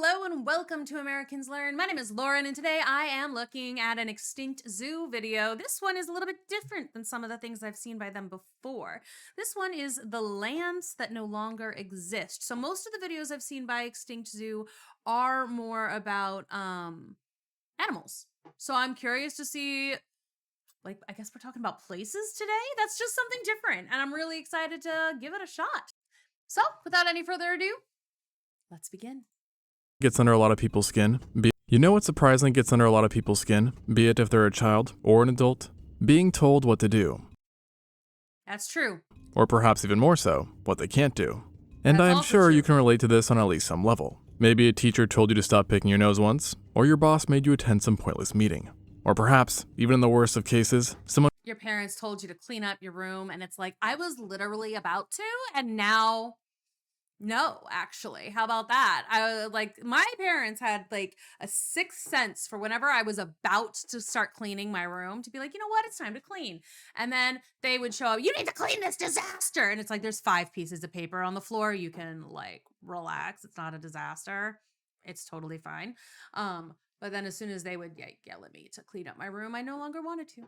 Hello and welcome to Americans Learn. My name is Lauren and today I am looking at an Extinct Zoo video. This one is a little bit different than some of the things I've seen by them before. This one is the lands that no longer exist. So most of the videos I've seen by Extinct Zoo are more about animals. So I'm curious to see, like, I guess we're talking about places today? That's just something different and I'm really excited to give it a shot. So without any further ado, let's begin. Gets under a lot of people's skin. You know what surprisingly gets under a lot of people's skin, be it if they're a child or an adult? Being told what to do. That's true. Or perhaps even more so, what they can't do. And That's I'm also sure true. you can relate to this on at least some level. Maybe a teacher told you to stop picking your nose once, or your boss made you attend some pointless meeting. Or perhaps, even in the worst of cases, Your parents told you to clean up your room and it's like, I was literally about to, and now, no, actually. How about that? My parents had like a sixth sense for whenever I was about to start cleaning my room to be like, you know what? It's time to clean. And then they would show up, you need to clean this disaster. And it's like, there's 5 pieces of paper on the floor. You can like relax. It's not a disaster. It's totally fine. But then as soon as they would yell at me to clean up my room, I no longer wanted to.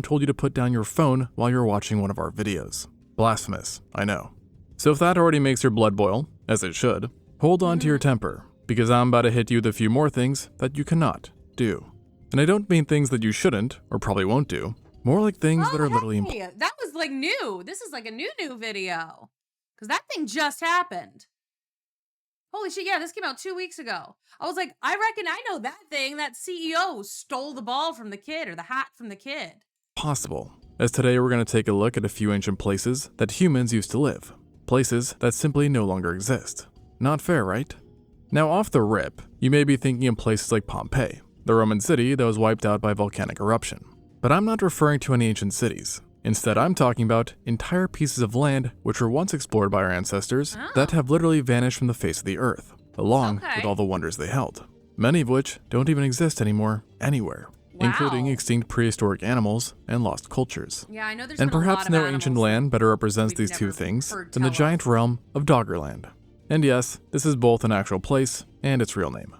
told you to put down your phone while you're watching one of our videos. Blasphemous, I know. So if that already makes your blood boil, as it should, hold on to your temper, because I'm about to hit you with a few more things that you cannot do. And I don't mean things that you shouldn't, or probably won't do, more like things that are literally That was like new. This is like a new video. Because that thing just happened. Holy shit, yeah, this came out 2 weeks ago. I was like, I reckon I know that thing. That CEO stole the ball from the kid, or the hat from the kid. possible. As today we're going to take a look at a few ancient places that humans used to live. Places that simply no longer exist. Not fair, right? Now off the rip, you may be thinking of places like Pompeii, the Roman city that was wiped out by volcanic eruption. But I'm not referring to any ancient cities. Instead, I'm talking about entire pieces of land which were once explored by our ancestors that have literally vanished from the face of the earth, along with all the wonders they held. Many of which don't even exist anymore anywhere, including extinct prehistoric animals and lost cultures. Yeah, I know there's And been a lot perhaps of no animals ancient land better represents we've these two never things heard than the tell giant of. realm of Doggerland. And yes, this is both an actual place and its real name.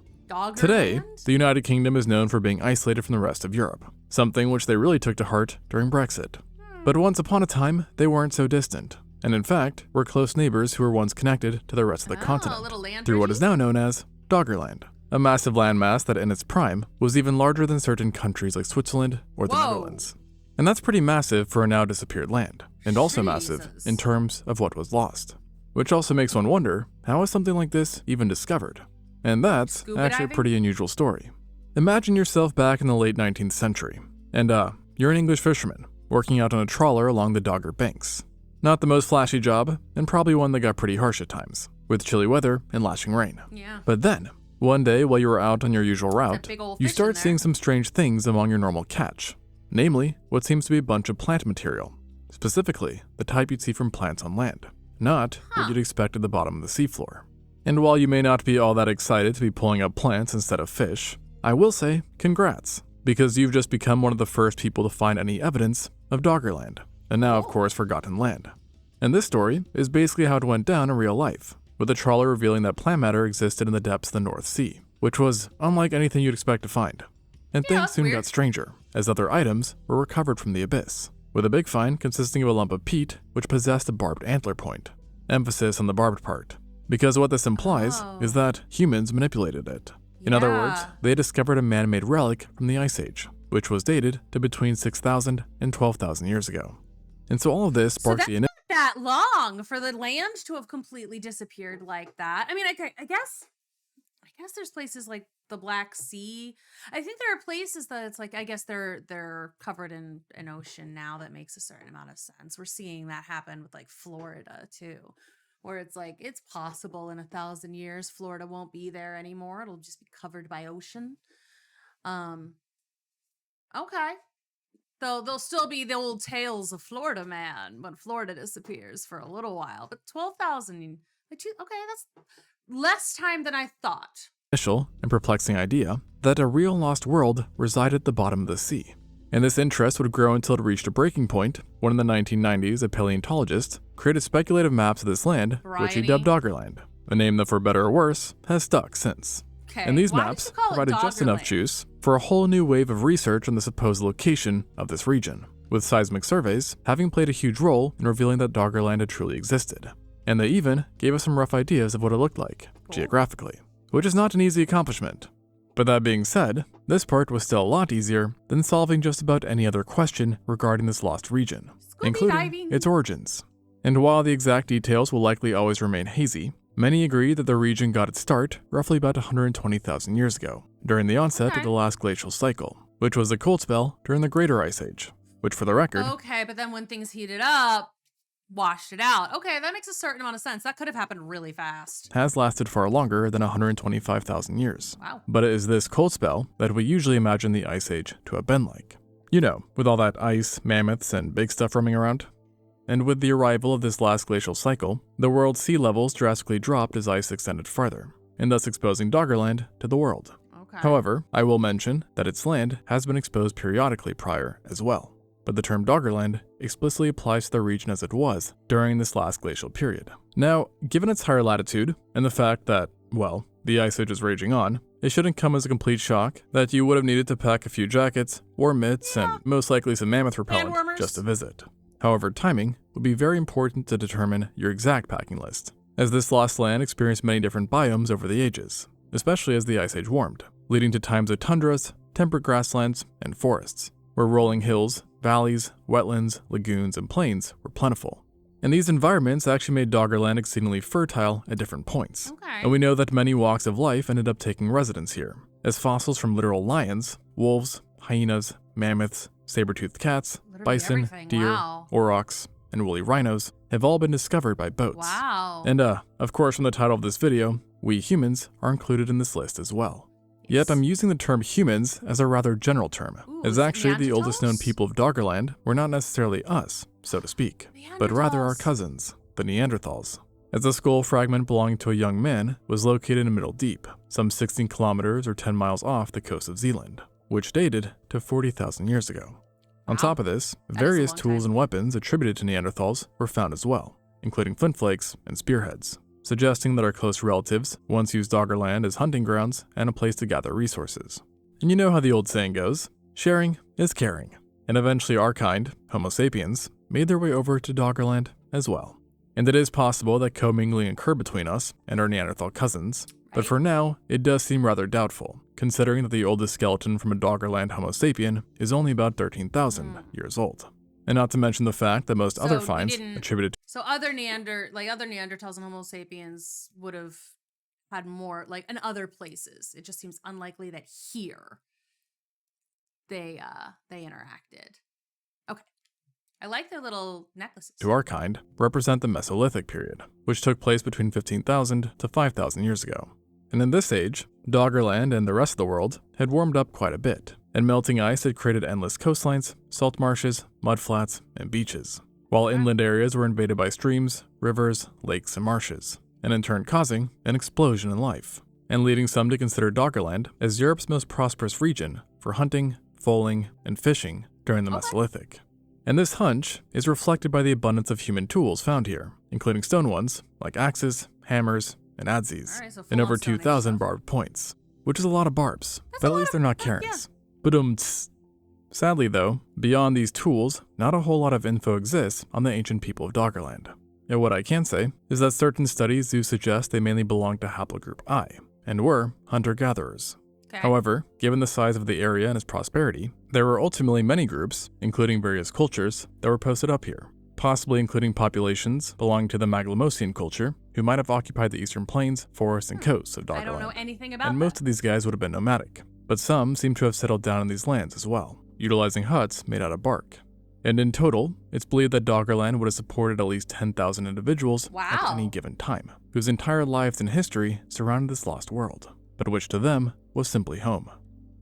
Today, Doggerland? the United Kingdom is known for being isolated from the rest of Europe, something which they really took to heart during Brexit. But once upon a time, they weren't so distant, and in fact, were close neighbors who were once connected to the rest of the continent through what is now known as Doggerland, a massive landmass that in its prime was even larger than certain countries like Switzerland or the Netherlands. And that's pretty massive for a now disappeared land, and also massive in terms of what was lost. Which also makes one wonder, how is something like this even discovered? And that's actually a pretty unusual story. Imagine yourself back in the late 19th century, and you're an English fisherman, working out on a trawler along the Dogger Banks. Not the most flashy job, and probably one that got pretty harsh at times, with chilly weather and lashing rain. But then, one day while you were out on your usual route, you start seeing some strange things among your normal catch. Namely, what seems to be a bunch of plant material. Specifically, the type you'd see from plants on land, not what you'd expect at the bottom of the seafloor. And while you may not be all that excited to be pulling up plants instead of fish, I will say congrats, because you've just become one of the first people to find any evidence of Doggerland, and now of course forgotten land. And this story is basically how it went down in real life, with a trawler revealing that plant matter existed in the depths of the North Sea, which was unlike anything you'd expect to find. And things soon got stranger, as other items were recovered from the abyss, with a big find consisting of a lump of peat which possessed a barbed antler point, emphasis on the barbed part, because what this implies is that humans manipulated it. In other words, they discovered a man-made relic from the Ice Age, which was dated to between 6,000 and 12,000 years ago. And so all of this sparks the not that long for the land to have completely disappeared like that. I mean, I guess there's places like the Black Sea. I think there are places that it's like, I guess they're covered in an ocean now. That makes a certain amount of sense. We're seeing that happen with like Florida too, where it's like, it's possible in 1,000 years, Florida won't be there anymore. It'll just be covered by ocean. Okay. Though there'll still be the old tales of Florida man when Florida disappears for a little while. But 12,000, okay, that's less time than I thought. Initial and perplexing idea that a real lost world resided at the bottom of the sea. And this interest would grow until it reached a breaking point when in the 1990s a paleontologist created speculative maps of this land, which he dubbed Doggerland, a name that, for better or worse, has stuck since. Okay. And these Why did maps you call it provided just enough Doggerland? juice for a whole new wave of research on the supposed location of this region, with seismic surveys having played a huge role in revealing that Doggerland had truly existed. And they even gave us some rough ideas of what it looked like, geographically, which is not an easy accomplishment. But that being said, this part was still a lot easier than solving just about any other question regarding this lost region, Scuba including diving. its origins. And while the exact details will likely always remain hazy, many agree that the region got its start roughly about 120,000 years ago, during the onset of the last glacial cycle, which was the cold spell during the Greater Ice Age, which, for the record, Okay, but then when things heated up, washed it out. Okay, that makes a certain amount of sense. That could have happened really fast. has lasted far longer than 125,000 years. Wow. But it is this cold spell that we usually imagine the Ice Age to have been like. You know, with all that ice, mammoths, and big stuff roaming around. And with the arrival of this last glacial cycle, the world's sea levels drastically dropped as ice extended farther, and thus exposing Doggerland to the world. Okay. However, I will mention that its land has been exposed periodically prior as well, but the term Doggerland explicitly applies to the region as it was during this last glacial period. Now, given its higher latitude, and the fact that, well, the Ice Age is raging on, it shouldn't come as a complete shock that you would have needed to pack a few jackets, warm mitts, and most likely some mammoth repellent warmers. just to visit. However, timing would be very important to determine your exact packing list, as this lost land experienced many different biomes over the ages, especially as the Ice Age warmed, leading to times of tundras, temperate grasslands, and forests, where rolling hills, valleys, wetlands, lagoons, and plains were plentiful. And these environments actually made Doggerland exceedingly fertile at different points. Okay. And we know that many walks of life ended up taking residence here, as fossils from literal lions, wolves, hyenas, mammoths, saber-toothed cats, Literally bison, everything. deer, Wow. aurochs, and woolly rhinos have all been discovered by boats. Wow. And of course, from the title of this video, we humans are included in this list as well. Yet I'm using the term humans as a rather general term, Ooh, as actually the oldest known Neanderthals? people of Doggerland were not necessarily us, so to speak, but rather our Neanderthals. cousins, the Neanderthals. As a skull fragment belonging to a young man was located in Middle Deep, some 16 kilometers or 10 miles off the coast of Zealand, which dated to 40,000 years ago. On Wow. top of this, is a various long tools time. and weapons attributed to Neanderthals were found as well, including flint flakes and spearheads, suggesting that our close relatives once used Doggerland as hunting grounds and a place to gather resources. And you know how the old saying goes, sharing is caring. And eventually our kind, Homo sapiens, made their way over to Doggerland as well. And it is possible that commingling occurred between us and our Neanderthal cousins, but for now, it does seem rather doubtful, considering that the oldest skeleton from a Doggerland Homo sapien is only about 13,000 years old. And not to mention the fact that most other So finds attributed So other Neanderthals and Homo sapiens would have had more, like, in other places. It just seems unlikely that here they interacted. Okay. I like their little necklaces. to our kind represent the Mesolithic period, which took place between 15,000 to 5,000 years ago. And in this age, Doggerland and the rest of the world had warmed up quite a bit, and melting ice had created endless coastlines, salt marshes, mudflats, and beaches, while inland areas were invaded by streams, rivers, lakes, and marshes, and in turn causing an explosion in life, and leading some to consider Doggerland as Europe's most prosperous region for hunting, foaling, and fishing during the Mesolithic. And this hunch is reflected by the abundance of human tools found here, including stone ones like axes, hammers, and adzes, Alright, so and full-on over Stone Age 2,000 stuff. barbed points, which is a lot of barbs, That's but a at lot least of- they're not yeah. Karens. But sadly though, beyond these tools, not a whole lot of info exists on the ancient people of Doggerland. And what I can say is that certain studies do suggest they mainly belong to haplogroup I, and were hunter-gatherers. Okay. However, given the size of the area and its prosperity, there were ultimately many groups, including various cultures, that were posted up here, possibly including populations belonging to the Maglemosian culture, who might have occupied the eastern plains, forests, and coasts of Doggerland. I don't know anything about And that. most of these guys would have been nomadic, but some seem to have settled down in these lands as well, utilizing huts made out of bark. And in total, it's believed that Doggerland would have supported at least 10,000 individuals at Wow. any given time, whose entire lives and history surrounded this lost world, but which to them was simply home.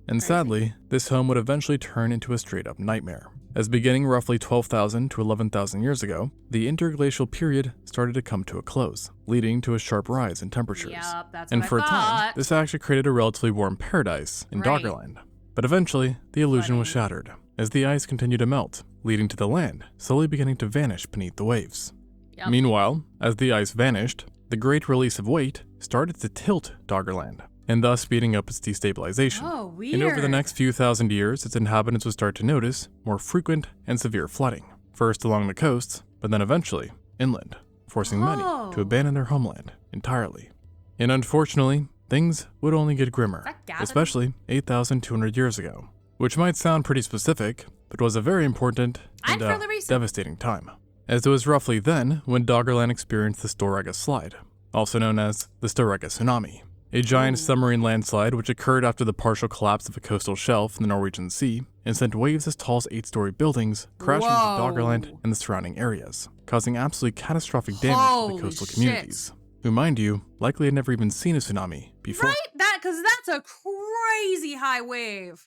And Crazy. sadly, this home would eventually turn into a straight-up nightmare, as beginning roughly 12,000 to 11,000 years ago, the interglacial period started to come to a close, leading to a sharp rise in temperatures. Yep, that's And what for I a time, thought. this actually created a relatively warm paradise in Right. Doggerland. But eventually, the illusion was Flooding. shattered, as the ice continued to melt, leading to the land slowly beginning to vanish beneath the waves. Yep. Meanwhile, as the ice vanished, the great release of weight started to tilt Doggerland, and thus speeding up its destabilization. Oh, weird. And over the next few thousand years, its inhabitants would start to notice more frequent and severe flooding, first along the coasts, but then eventually inland, forcing many to abandon their homeland entirely. And unfortunately, things would only get grimmer, especially 8,200 years ago, which might sound pretty specific, but was a very important and devastating time, as it was roughly then when Doggerland experienced the Storegga slide, also known as the Storegga tsunami, a giant submarine landslide which occurred after the partial collapse of a coastal shelf in the Norwegian Sea and sent waves as tall as 8-story buildings crashing into Doggerland and the surrounding areas, causing absolutely catastrophic damage to the coastal communities, who, mind you, likely had never even seen a tsunami before. Right? Because that's a crazy high wave.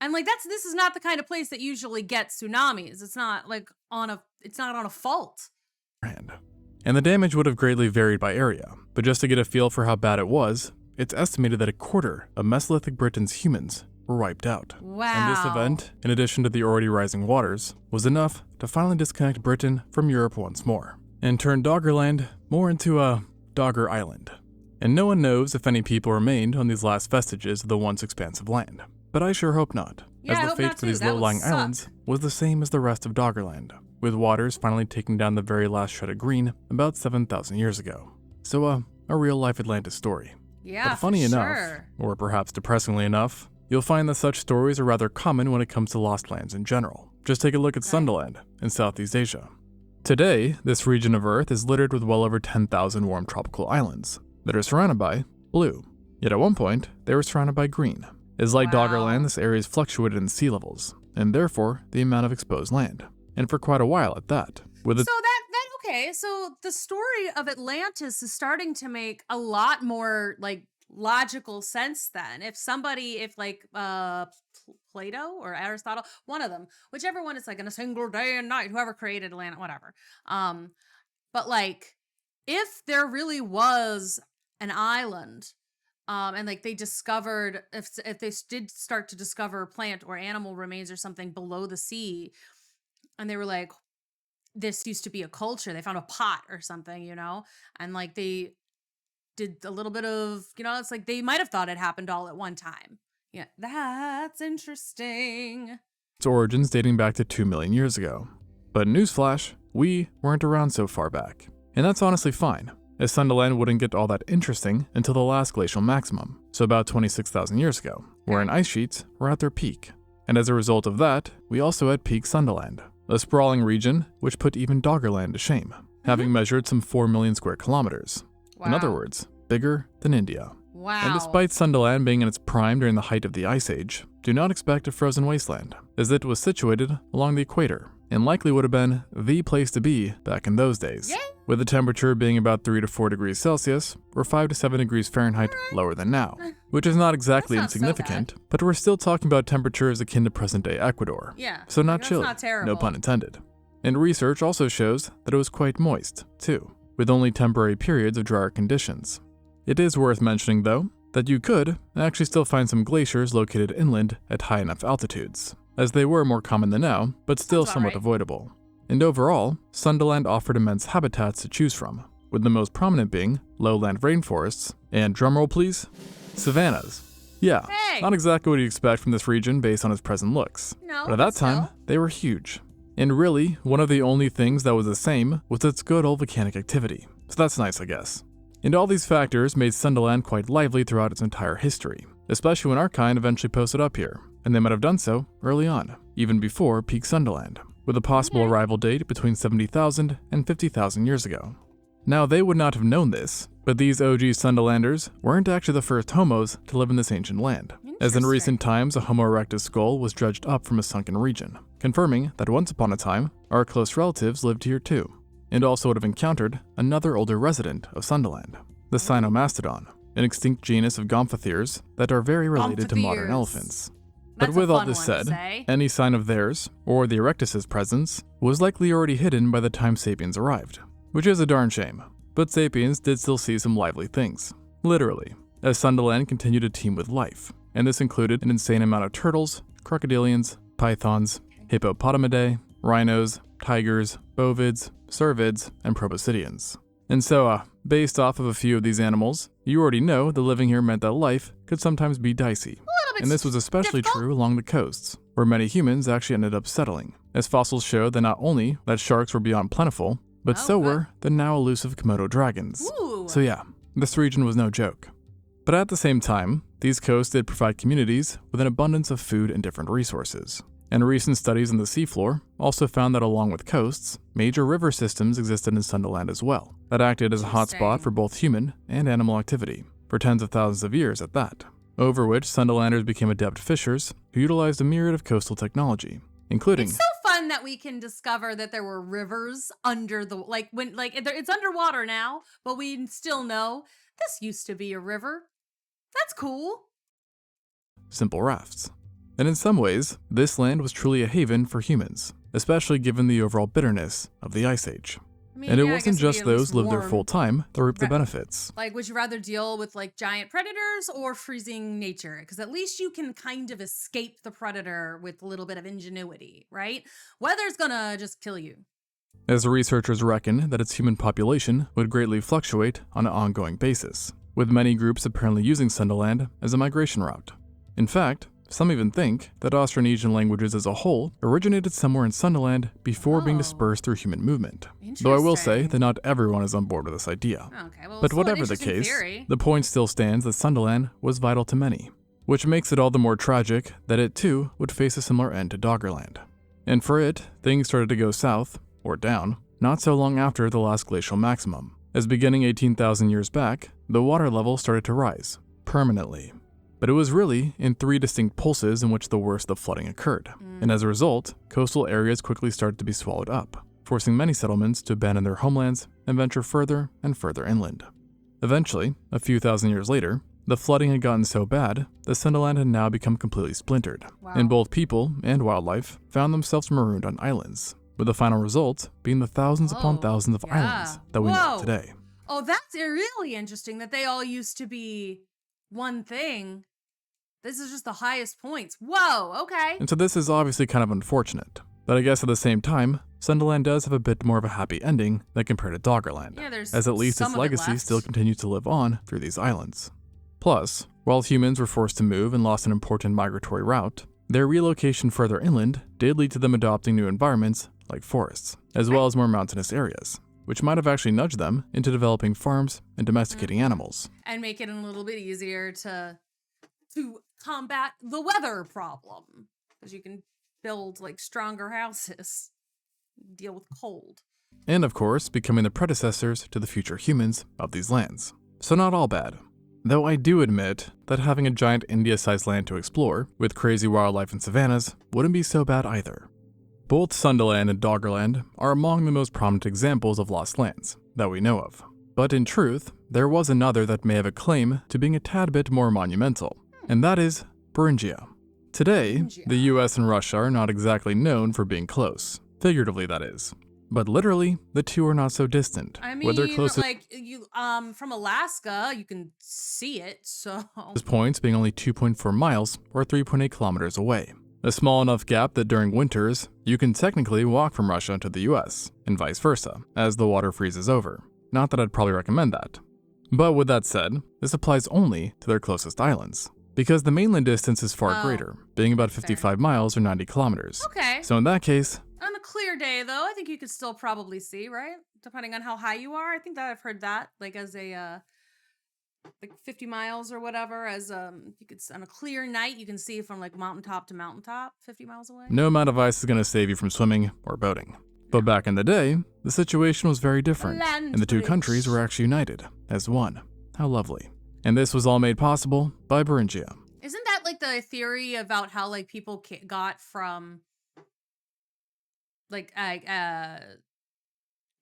And like this is not the kind of place that usually gets tsunamis. It's not like on a fault. And the damage would have greatly varied by area, but just to get a feel for how bad it was, it's estimated that a quarter of Mesolithic Britain's humans were wiped out. Wow. And this event, in addition to the already rising waters, was enough to finally disconnect Britain from Europe once more, and turn Doggerland more into a Dogger Island. And no one knows if any people remained on these last vestiges of the once expansive land. But I sure hope not, as the fate for these low-lying islands was the same as the rest of Doggerland, with waters finally taking down the very last shred of green about 7,000 years ago. So a real-life Atlantis story. Yeah, but funny enough, or perhaps depressingly enough, you'll find that such stories are rather common when it comes to lost lands in general. Just take a look at Sundaland in Southeast Asia. Today, this region of Earth is littered with well over 10,000 warm tropical islands that are surrounded by blue. Yet at one point, they were surrounded by green. As like Doggerland, this area has fluctuated in sea levels, and therefore the amount of exposed land. And for quite a while at that. So the story of Atlantis is starting to make a lot more like logical sense then. If Plato or Aristotle, one of them, whichever one, it's like in a single day and night, whoever created Atlantis, whatever. But like if there really was an island, and like they discovered, if they did start to discover plant or animal remains or something below the sea, and they were like, this used to be a culture. They found a pot or something, and like they did a little bit of, it's like they might have thought it happened all at one time. Yeah, that's interesting. Its origins dating back to 2 million years ago. But newsflash, we weren't around so far back. And that's honestly fine, as Sundaland wouldn't get all that interesting until the last glacial maximum, so about 26,000 years ago, wherein ice sheets were at their peak. And as a result of that, we also had peak Sundaland, a sprawling region which put even Doggerland to shame, having measured some 4 million square kilometers. Wow. In other words, bigger than India. Wow. And despite Sundaland being in its prime during the height of the Ice Age, do not expect a frozen wasteland, as it was situated along the equator, and likely would have been the place to be back in those days, with the temperature being about 3 to 4 degrees Celsius, or 5 to 7 degrees Fahrenheit lower than now, which is not exactly insignificant, but we're still talking about temperatures akin to present-day Ecuador. Yeah. So not chilly, no pun intended. And research also shows that it was quite moist, too, with only temporary periods of drier conditions. It is worth mentioning, though, that you could actually still find some glaciers located inland at high enough altitudes, as they were more common than now, but still somewhat avoidable. And overall, Sundaland offered immense habitats to choose from, with the most prominent being lowland rainforests and, drumroll please, savannas. Yeah, not exactly what you'd expect from this region based on its present looks, but at that time, they were huge. And really, one of the only things that was the same was its good old volcanic activity, so that's nice, I guess. And all these factors made Sundaland quite lively throughout its entire history, especially when our kind eventually posted up here, and they might have done so early on, even before peak Sundaland, with a possible arrival date between 70,000 and 50,000 years ago. Now, they would not have known this, but these OG Sundalanders weren't actually the first homos to live in this ancient land, as in recent times a Homo erectus skull was dredged up from a sunken region, confirming that once upon a time, our close relatives lived here too, and also would have encountered another older resident of Sundaland, the Cynomastodon, an extinct genus of gomphotheres that are very related to modern elephants. But with all this said, any sign of theirs, or the Erectus' presence, was likely already hidden by the time Sapiens arrived, which is a darn shame, but Sapiens did still see some lively things, literally, as Sundaland continued to teem with life, and this included an insane amount of turtles, crocodilians, pythons, hippopotamidae, rhinos, tigers, bovids, cervids, and proboscideans. And so, based off of a few of these animals, you already know that living here meant that life could sometimes be dicey. A little bit And this was especially difficult. true along the coasts, where many humans actually ended up settling, as fossils show that not only that sharks were beyond plentiful, but Oh, so good. were the now elusive Komodo dragons. Ooh. So yeah, this region was no joke. But at the same time, these coasts did provide communities with an abundance of food and different resources. And recent studies on the seafloor also found that along with coasts, major river systems existed in Sundaland as well, that acted as a hotspot Interesting. for both human and animal activity, for tens of thousands of years at that. Over which Sundalanders became adept fishers who utilized a myriad of coastal technology, including It's so fun that we can discover that there were rivers under the it's underwater now, but we still know this used to be a river. That's cool. simple rafts. And in some ways, this land was truly a haven for humans, especially given the overall bitterness of the Ice Age. I mean, And it yeah, I wasn't guess it'd just be at those least who lived there warm. full time that reaped the Right. benefits. Like, would you rather deal with like giant predators or freezing nature? Because at least you can kind of escape the predator with a little bit of ingenuity, right? Weather's gonna just kill you. As researchers reckon that its human population would greatly fluctuate on an ongoing basis, with many groups apparently using Sundaland as a migration route. In fact, some even think that Austronesian languages as a whole originated somewhere in Sundaland before being Oh. dispersed through human movement. Though I will say Interesting. that not everyone is on board with this idea. Okay, well, But it's still an whatever the interesting case, theory. the point still stands that Sundaland was vital to many, which makes it all the more tragic that it too would face a similar end to Doggerland. And for it, things started to go south, or down, not so long after the last glacial maximum, as beginning 18,000 years back, the water level started to rise, permanently. But it was really in 3 distinct pulses in which the worst of the flooding occurred, and as a result, coastal areas quickly started to be swallowed up, forcing many settlements to abandon their homelands and venture further and further inland. Eventually, a few thousand years later, the flooding had gotten so bad that Sundaland had now become completely splintered, Wow. and both people and wildlife found themselves marooned on islands, with the final result being the thousands upon Whoa, thousands of yeah. islands that we know Whoa. today. Oh, that's really interesting that they all used to be one thing. This is just the highest points. Whoa, okay. And so this is obviously kind of unfortunate, but I guess at the same time, Sundaland does have a bit more of a happy ending than compared to Doggerland, Yeah, there's as at least some its of it legacy left. still continues to live on through these islands. Plus, while humans were forced to move and lost an important migratory route, their relocation further inland did lead to them adopting new environments like forests, as well as more mountainous areas, which might have actually nudged them into developing farms and domesticating animals. And make it a little bit easier to combat the weather problem. Because you can build like stronger houses, deal with cold. And of course, becoming the predecessors to the future humans of these lands. So not all bad. Though I do admit that having a giant India-sized land to explore, with crazy wildlife and savannas, wouldn't be so bad either. Both Sundaland and Doggerland are among the most prominent examples of lost lands that we know of. But in truth, there was another that may have a claim to being a tad bit more monumental, and that is Beringia. Today, the US and Russia are not exactly known for being close, figuratively that is. But literally, the two are not so distant. I with their mean, closest like you from Alaska, you can see it, so points being only 2.4 miles or 3.8 kilometers away. A small enough gap that during winters, you can technically walk from Russia to the US, and vice versa, as the water freezes over. Not that I'd probably recommend that. But with that said, this applies only to their closest islands, because the mainland distance is far Oh, greater, being about fair. 55 miles or 90 kilometers. okay. So in that case, On a clear day, though, I think you could still probably see, right? Depending on how high you are. I think that I've heard that, like as a like 50 miles or whatever, as you could on a clear night, you can see from like mountaintop to mountaintop, 50 miles away. no amount of ice is going to save you from swimming or boating. But back in the day, the situation was very different, Land and the two countries bridge. were actually united as one. How lovely. And this was all made possible by Beringia. Isn't that like the theory about how like people got from like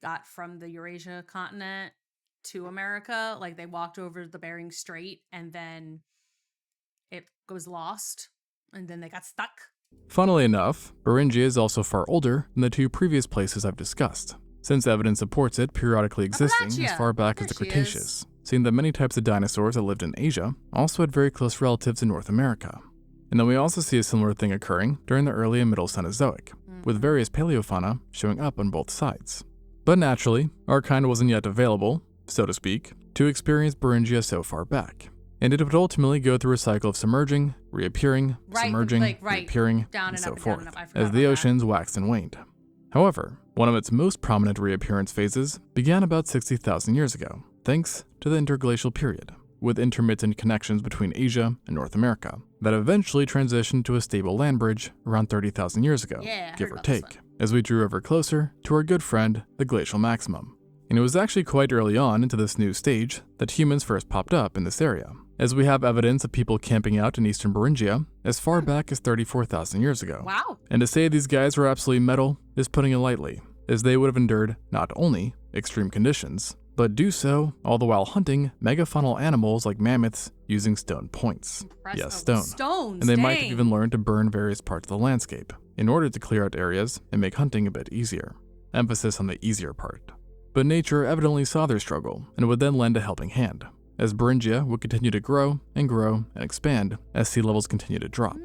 got from the Eurasia continent to America? Like they walked over the Bering Strait and then it was lost and then they got stuck. Funnily enough, Beringia is also far older than the two previous places I've discussed, since evidence supports it periodically existing as Appalachia. far back as There the she is. Cretaceous, seeing that many types of dinosaurs that lived in Asia also had very close relatives in North America. And then we also see a similar thing occurring during the early and middle Cenozoic, with various paleofauna showing up on both sides. But naturally, our kind wasn't yet available, so to speak, to experience Beringia so far back. And it would ultimately go through a cycle of submerging, reappearing, submerging, reappearing, down and and so up and down forth, and up. I forgot as the about that. oceans waxed and waned. However, one of its most prominent reappearance phases began about 60,000 years ago, thanks to the interglacial period, with intermittent connections between Asia and North America, that eventually transitioned to a stable land bridge around 30,000 years ago, Yeah, I give heard or about this take, as we drew ever closer to our good friend, the glacial maximum. And it was actually quite early on into this new stage that humans first popped up in this area, as we have evidence of people camping out in eastern Beringia as far back as 34,000 years ago. Wow. And to say these guys were absolutely metal is putting it lightly, as they would have endured not only extreme conditions, but do so all the while hunting megafaunal animals like mammoths using stone points. Impressive. Yes, stone. Stones. And they might have dang. even learned to burn various parts of the landscape in order to clear out areas and make hunting a bit easier. Emphasis on the easier part. But nature evidently saw their struggle and would then lend a helping hand, as Beringia would continue to grow and expand as sea levels continue to drop.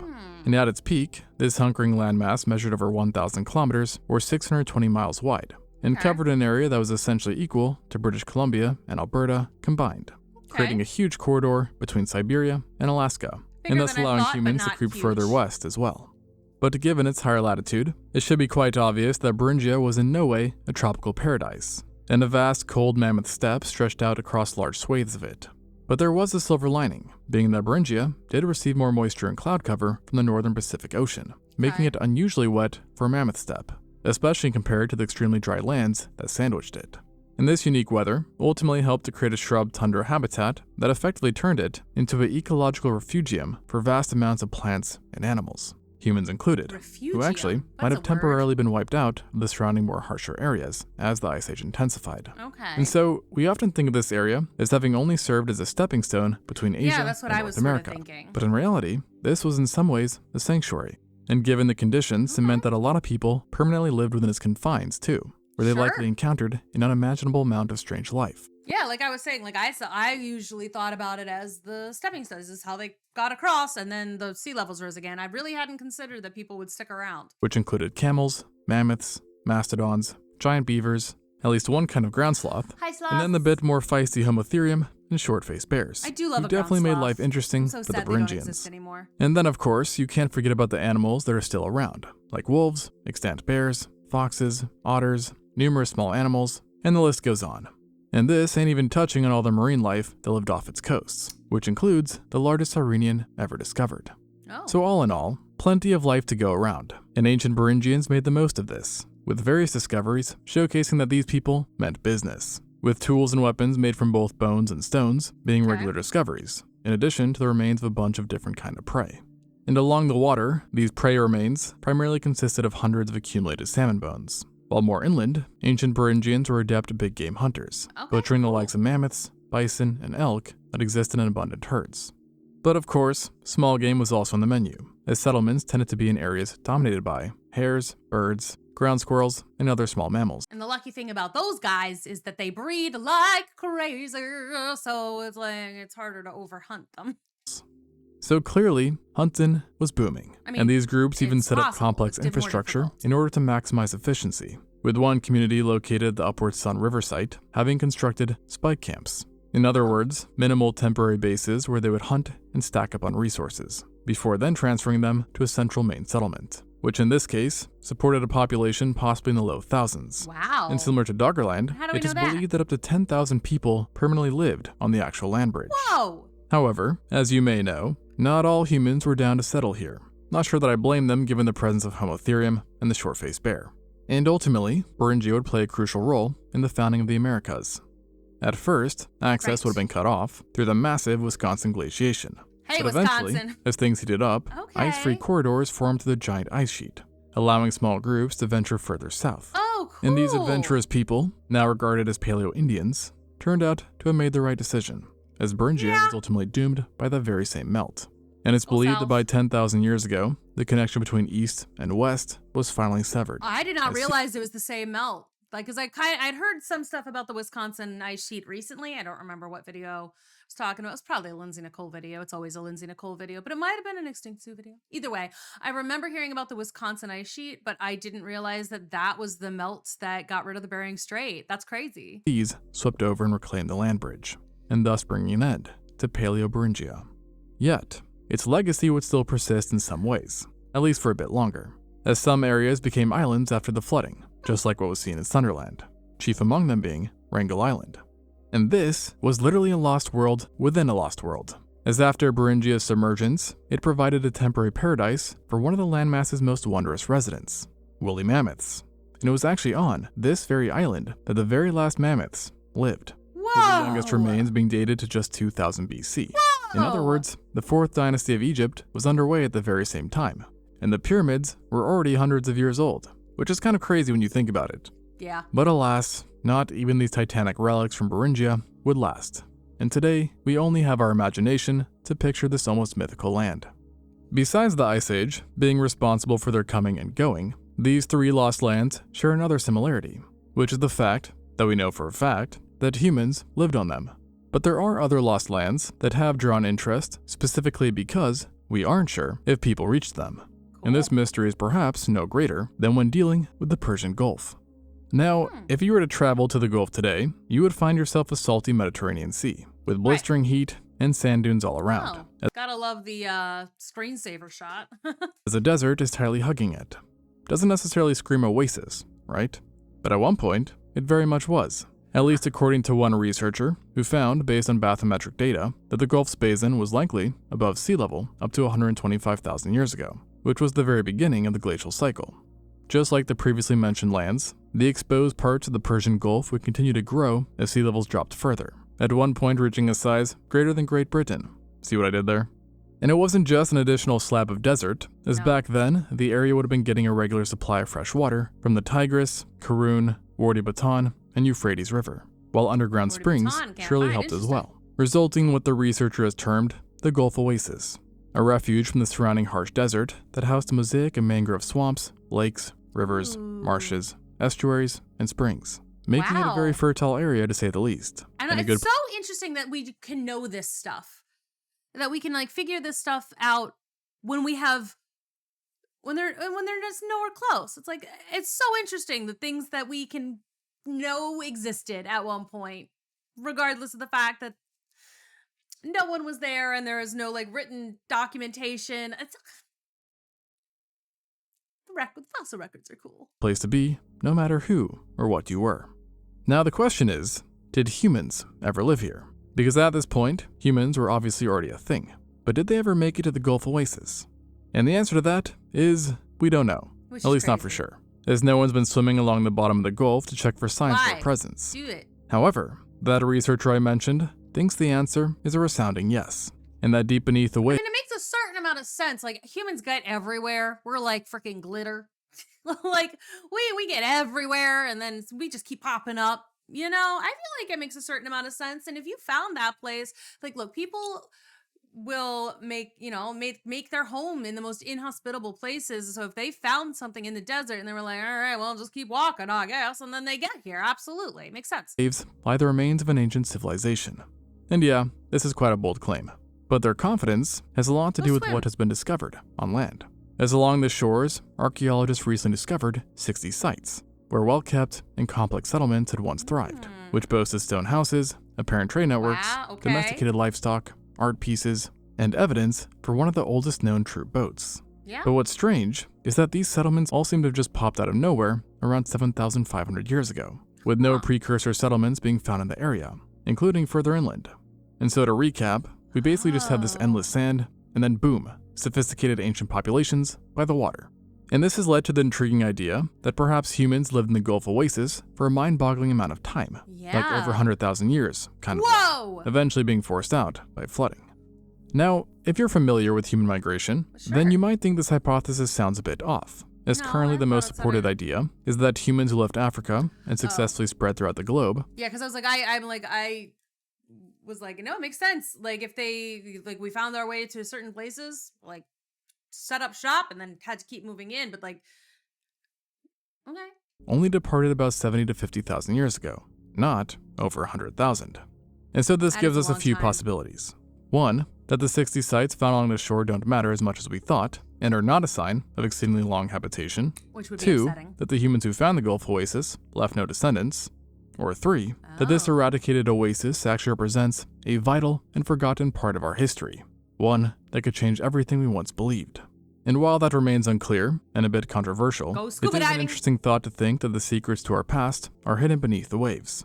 And at its peak, this hunkering landmass measured over 1,000 kilometers or 620 miles wide, and covered an area that was essentially equal to British Columbia and Alberta combined, creating a huge corridor between Siberia and Alaska, Bigger and thus than I allowing thought, but humans to not creep huge. further west as well. But given its higher latitude, it should be quite obvious that Beringia was in no way a tropical paradise, and a vast cold mammoth steppe stretched out across large swathes of it. But there was a silver lining, being that Beringia did receive more moisture and cloud cover from the northern Pacific Ocean, making it unusually wet for a mammoth steppe, especially compared to the extremely dry lands that sandwiched it. And this unique weather ultimately helped to create a shrub tundra habitat that effectively turned it into an ecological refugium for vast amounts of plants and animals, humans included, who actually might have temporarily been wiped out of the surrounding more harsher areas as the Ice Age intensified. Okay. And so, we often think of this area as having only served as a stepping stone between Asia that's what and I North was sort of America. thinking. But in reality, this was in some ways a sanctuary. And given the conditions, it meant that a lot of people permanently lived within its confines too, where they likely encountered an unimaginable amount of strange life. Yeah, like I was saying, like I usually thought about it as the stepping stones. This is how they got across, and then the sea levels rose again. I really hadn't considered that people would stick around. Which included camels, mammoths, mastodons, giant beavers, at least one kind of ground sloth, Hi, sloth. and then the bit more feisty homotherium and short-faced bears. I do love who a definitely ground made sloth. life interesting I'm so for the sad they don't exist Beringians. anymore. And then, of course, you can't forget about the animals that are still around, like wolves, extant bears, foxes, otters, numerous small animals, and the list goes on. And this ain't even touching on all the marine life that lived off its coasts, which includes the largest Sirenian ever discovered. Oh. So all in all, plenty of life to go around, and ancient Beringians made the most of this, with various discoveries showcasing that these people meant business, with tools and weapons made from both bones and stones being regular discoveries, in addition to the remains of a bunch of different kind of prey. And along the water, these prey remains primarily consisted of hundreds of accumulated salmon bones, while more inland, ancient Beringians were adept big game hunters, butchering the likes of mammoths, bison, and elk that existed in abundant herds. But of course, small game was also on the menu, as settlements tended to be in areas dominated by hares, birds, ground squirrels, and other small mammals. And the lucky thing about those guys is that they breed like crazy, so it's like it's harder to overhunt them. So clearly, hunting was booming, and these groups even set up complex infrastructure in order to maximize efficiency, with one community located at the Upward Sun River site having constructed spike camps. In other words, minimal temporary bases where they would hunt and stack up on resources, before then transferring them to a central main settlement, which in this case supported a population possibly in the low thousands. Wow. And similar to Doggerland, it is believed that up to 10,000 people permanently lived on the actual land bridge. Whoa! However, as you may know, not all humans were down to settle here. Not sure that I blame them given the presence of homotherium and the short-faced bear. And ultimately, Beringia would play a crucial role in the founding of the Americas. At first, access would have been cut off through the massive Wisconsin glaciation. Hey, But eventually, Wisconsin. as things heated up, ice-free corridors formed through the giant ice sheet, allowing small groups to venture further south. Oh, cool. And these adventurous people, now regarded as Paleo-Indians, turned out to have made the right decision, as Beringia was ultimately doomed by that very same melt. And it's believed that by 10,000 years ago, the connection between east and west was finally severed. I did not realize it was the same melt. Like, cause I'd heard some stuff about the Wisconsin ice sheet recently. I don't remember what video I was talking about. It's probably a Lindsay Nicole video. It's always a Lindsay Nicole video, but it might have been an ExtinctZoo video. Either way, I remember hearing about the Wisconsin ice sheet, but I didn't realize that that was the melt that got rid of the Bering Strait. That's crazy. These swept over and reclaimed the land bridge, and thus bringing an end to Paleoberingia. Yet, its legacy would still persist in some ways, at least for a bit longer, as some areas became islands after the flooding, just like what was seen in Sunderland, chief among them being Wrangel Island. And this was literally a lost world within a lost world, as after Beringia's submergence, it provided a temporary paradise for one of the landmass's most wondrous residents, woolly mammoths. And it was actually on this very island that the very last mammoths lived, with the youngest remains being dated to just 2000 BC. In other words, the 4th dynasty of Egypt was underway at the very same time, and the pyramids were already hundreds of years old, which is kind of crazy when you think about it. Yeah. But alas, not even these titanic relics from Beringia would last, and today we only have our imagination to picture this almost mythical land. Besides the Ice Age being responsible for their coming and going, these 3 lost lands share another similarity, which is the fact that we know for a fact that humans lived on them. But there are other lost lands that have drawn interest specifically because we aren't sure if people reached them. And this mystery is perhaps no greater than when dealing with the Persian Gulf. Now, if you were to travel to the Gulf today, you would find yourself a salty Mediterranean Sea, with blistering heat and sand dunes all around. Gotta love the screensaver shot. As the desert is tightly hugging it. Doesn't necessarily scream oasis, right? But at one point, it very much was. At least according to one researcher, who found, based on bathymetric data, that the Gulf's basin was likely above sea level up to 125,000 years ago, which was the very beginning of the glacial cycle. Just like the previously mentioned lands, the exposed parts of the Persian Gulf would continue to grow as sea levels dropped further, at one point reaching a size greater than Great Britain. See what I did there? And it wasn't just an additional slab of desert, as back then, the area would have been getting a regular supply of fresh water from the Tigris, Karun, Wadi Batan, and Euphrates River, while underground springs surely helped as well, resulting in what the researcher has termed the Gulf Oasis, a refuge from the surrounding harsh desert that housed a mosaic of mangrove swamps, lakes, rivers, marshes, estuaries, and springs, making it a very fertile area to say the least. And it's so interesting that we can know this stuff, that we can like figure this stuff out when we have, when they're just nowhere close. It's like, it's so interesting the things that we can know existed at one point, regardless of the fact that no one was there and there is no like written documentation. It's the fossil records are cool. Place to be, no matter who or what you were. Now the question is, did humans ever live here? Because at this point, humans were obviously already a thing. But did they ever make it to the Gulf Oasis? And the answer to that is, we don't know. At least not for sure, as no one's been swimming along the bottom of the Gulf to check for signs of their presence. Do it. However, that researcher I mentioned thinks the answer is a resounding yes, and that deep beneath the waves, I mean, it makes a certain amount of sense. Like, humans get everywhere. We're like freaking glitter. Like, we get everywhere, and then we just keep popping up. You know, I feel like it makes a certain amount of sense. And if you found that place, like, look, people will make their home in the most inhospitable places. So if they found something in the desert and they were like, all right, well, just keep walking, I guess, and then they get here. Absolutely. Makes sense. lie the remains of an ancient civilization. And yeah, this is quite a bold claim, but their confidence has a lot to do with what has been discovered on land. As along the shores, archaeologists recently discovered 60 sites where well-kept and complex settlements had once thrived, which boasted stone houses, apparent trade networks, domesticated livestock, art pieces, and evidence for one of the oldest known troop boats. But what's strange is that these settlements all seem to have just popped out of nowhere around 7,500 years ago, with no precursor settlements being found in the area, including further inland. And so to recap, we basically just have this endless sand, and then boom, sophisticated ancient populations by the water. And this has led to the intriguing idea that perhaps humans lived in the Gulf Oasis for a mind-boggling amount of time, like over 100,000 years, kind of, eventually being forced out by flooding. Now, if you're familiar with human migration, then you might think this hypothesis sounds a bit off, as currently the most supported idea is that humans who left Africa and successfully spread throughout the globe. Yeah, because I was like, I was like, no, it makes sense. Like, if they, like, we found our way to certain places, like, set up shop and then had to keep moving in, but like, okay. only departed about 70 to 50,000 years ago, not over 100,000. And so this That gives is a us a long few time. possibilities. One, that the 60 sites found along the shore don't matter as much as we thought, and are not a sign of exceedingly long habitation. Which would be Two, upsetting. that the humans who found the Gulf Oasis left no descendants. Or three, that this Oh. eradicated oasis actually represents a vital and forgotten part of our history, one that could change everything we once believed. And while that remains unclear and a bit controversial, Go it scuba is an diving. interesting thought to think that the secrets to our past are hidden beneath the waves.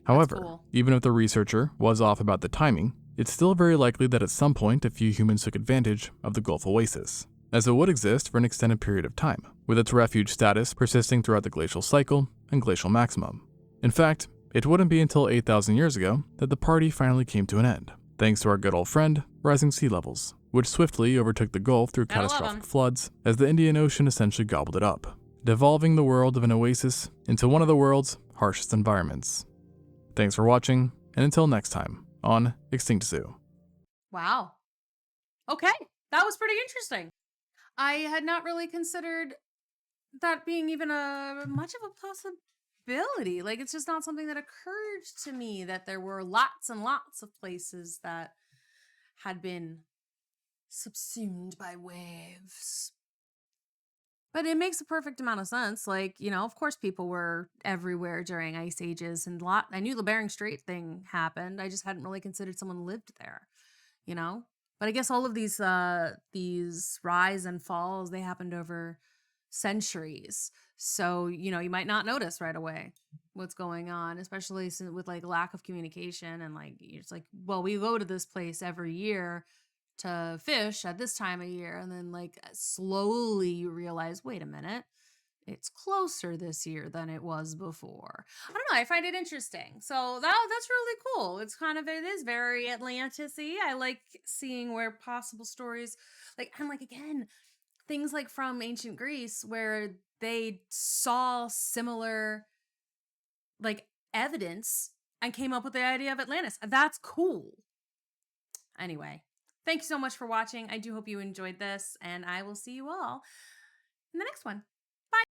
However, cool. even if the researcher was off about the timing, it's still very likely that at some point a few humans took advantage of the Gulf Oasis, as it would exist for an extended period of time, with its refuge status persisting throughout the glacial cycle and glacial maximum. In fact, it wouldn't be until 8,000 years ago that the party finally came to an end, thanks to our good old friend, rising sea levels, which swiftly overtook the Gulf through Gotta love catastrophic 'em. floods as the Indian Ocean essentially gobbled it up, devolving the world of an oasis into one of the world's harshest environments. Thanks for watching, and until next time on ExtinctZoo. Wow. Okay. That was pretty interesting. I had not really considered that being even a much of a possibility. Like, it's just not something that occurred to me that there were lots and lots of places that had been subsumed by waves. But it makes a perfect amount of sense. Like, of course people were everywhere during ice ages, and I knew the Bering Strait thing happened. I just hadn't really considered someone lived there, you know? But I guess all of these rise and falls, they happened over centuries. So, you might not notice right away what's going on, especially with like lack of communication, and like it's like, well, we go to this place every year to fish at this time of year, and then like slowly you realize, wait a minute, it's closer this year than it was before. I don't know, I find it interesting. So that's really cool. It is very Atlantis-y. I like seeing where possible stories, like, and like, again, things like from ancient Greece where they saw similar like evidence and came up with the idea of Atlantis. That's cool. Anyway, thank you so much for watching. I do hope you enjoyed this, and I will see you all in the next one.